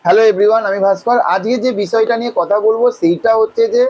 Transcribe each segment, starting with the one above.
Hello everyone, আমি ভাস্কর। আজকে যে বিষয়টা নিয়ে কথা বলবো সেইটা হচ্ছে যে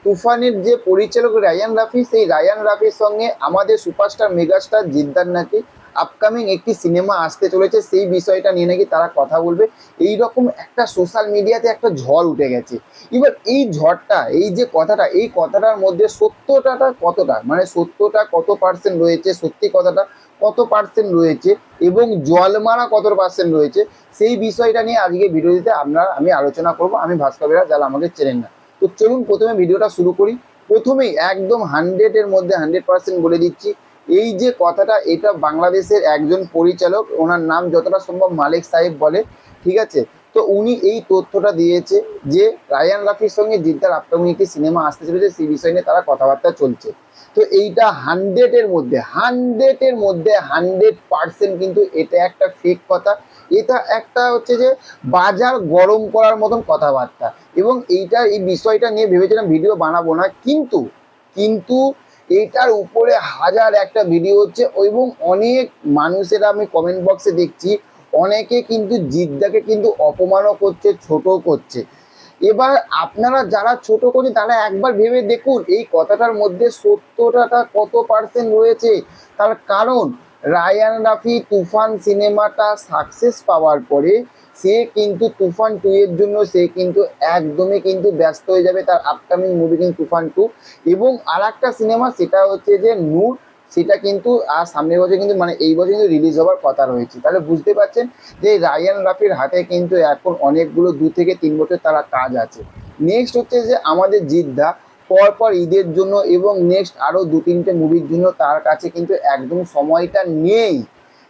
তুফানের যে পরিচালক রায়ান রাফি, সেই রায়ান রাফির সঙ্গে আমাদের সুপারস্টার মেগাস্টার জিদ্দার নাকি আপকামিং একটি সিনেমা আসতে চলেছে। সেই বিষয়টা নিয়ে নাকি তারা কথা বলবে। এই রকম একটা সোশ্যাল মিডিয়াতে একটা ঝড় উঠে গেছে। এবার এই ঝড়টা, এই যে কথাটা, এই কথাটার মধ্যে সত্যতাটা কতটা, মানে সত্যটা কত পার্সেন্ট রয়েছে, সত্যি কথাটা কত পার্সেন্ট রয়েছে এবং জলমারা কত পার্সেন্ট রয়েছে, সেই বিষয়টা নিয়ে আজকে ভিডিওতে আমি আলোচনা করব। আমি ভাস্কর বেরা, যারা আমাকে চেনেন না। তো চলুন প্রথমে ভিডিওটা শুরু করি। প্রথমেই একদম 100-এর মধ্যে 100% বলে দিচ্ছি, এই যে কথাটা, এটা বাংলাদেশের একজন পরিচালক, ওনার নাম যতটা সম্ভব মালিক সাহেব বলে, ঠিক আছে? তো উনি এই তথ্যটা দিয়েছে যে রায়ান রাফির সঙ্গে জিদ্দার আপকামিং একটি সিনেমা আসতে চলেছে, সেই বিষয় নিয়ে তারা কথাবার্তা চলছে। তো এইটা 100-এর মধ্যে 100% কিন্তু এটা একটা ফেক কথা। এটা একটা হচ্ছে যে বাজার গরম করার মতন কথাবার্তা। এবং এই বিষয়টা নিয়ে ভেবেছিলাম ভিডিও বানাবো না, কিন্তু কিন্তু এটার উপরে হাজার একটা ভিডিও হচ্ছে এবং অনেক মানুষেরা, আমি কমেন্ট বক্সে দেখছি, অনেকে কিন্তু জিদ্দাকে কিন্তু অপমানও করছে, ছোট করছে। এবার আপনারা যারা ছোট করছেন তারা একবার ভেবে দেখুন এই কথাটার মধ্যে সত্যটা কত পার্সেন্ট রয়েছে। তার কারণ রায়ান রাফি তুফান সিনেমাটা সাকসেস পাওয়ার পরে সে কিন্তু তুফান 2 এর জন্য সে কিন্তু একদমই কিন্তু ব্যস্ত হয়ে যাবে। তার আপকামিং মুভি কিন্তু তুফান 2 এবং আর একটা সিনেমা, সেটা হচ্ছে যে নূর, সেটা কিন্তু আর সামনের বছর কিন্তু, মানে এই বছর কিন্তু রিলিজ হওয়ার কথা রয়েছে। তাহলে বুঝতে পারছেন যে রায়ান রাফির হাতে কিন্তু এখন অনেকগুলো 2 থেকে 3 বছর তারা কাজ আছে। নেক্সট হচ্ছে যে আমাদের জিদ্দা পরপর ঈদের জন্য এবং নেক্সট আরও 2-3টে মুভির জন্য তার কাছে কিন্তু একদম সময়টা নেই।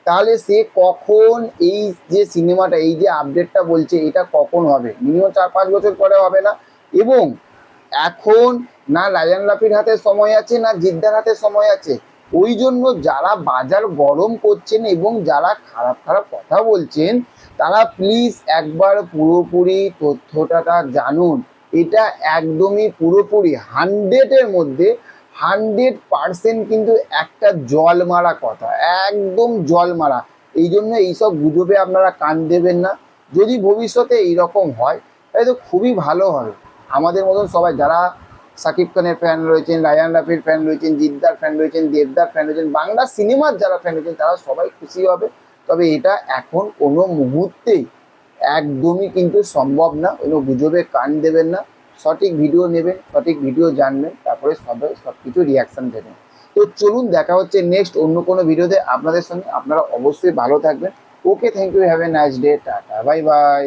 তাহলে সে কখন এই যে সিনেমাটা, এই যে আপডেটটা বলছে, এটা কখন হবে? মিনিমাম 4-5 বছর পরে হবে না। এবং এখন না রায়ান রাফির হাতে সময় আছে, না জিদ্দার হাতে সময় আছে। ওই জন্য যারা বাজার গরম করছেন এবং যারা খারাপ খারাপ কথা বলছেন, তারা প্লিজ একবার পুরোপুরি তথ্যটা জানুন। এটা একদমই পুরোপুরি 100-এর মধ্যে 100% কিন্তু একটা জল মারা কথা, একদম জল মারা। এই জন্য এইসব গুজবে আপনারা কান দেবেন না। যদি ভবিষ্যতে এইরকম হয় তাহলে তো খুবই ভালো হবে। আমাদের মতন সবাই যারা সাকিব খানের ফ্যান রয়েছেন, রায়ান রাফির ফ্যান রয়েছেন, জিদ্দার ফ্যান রয়েছেন, দেবদার ফ্যান রয়েছেন, বাংলা সিনেমার যারা ফ্যান রয়েছেন, তারা সবাই খুশি হবে। তবে এটা এখন কোনো মুহূর্তেই একদমই কিন্তু সম্ভব না। কোনো গুজবে কান দেবেন না। সঠিক ভিডিও নেবেন, সঠিক ভিডিও জানবেন, তারপরে সব কিছু রিয়াকশান দেবেন। তো চলুন, দেখা হচ্ছে নেক্সট অন্য কোনো ভিডিওতে আপনাদের সঙ্গে। আপনারা অবশ্যই ভালো থাকবেন। Okay, thank you, have a nice day, tata, bye by.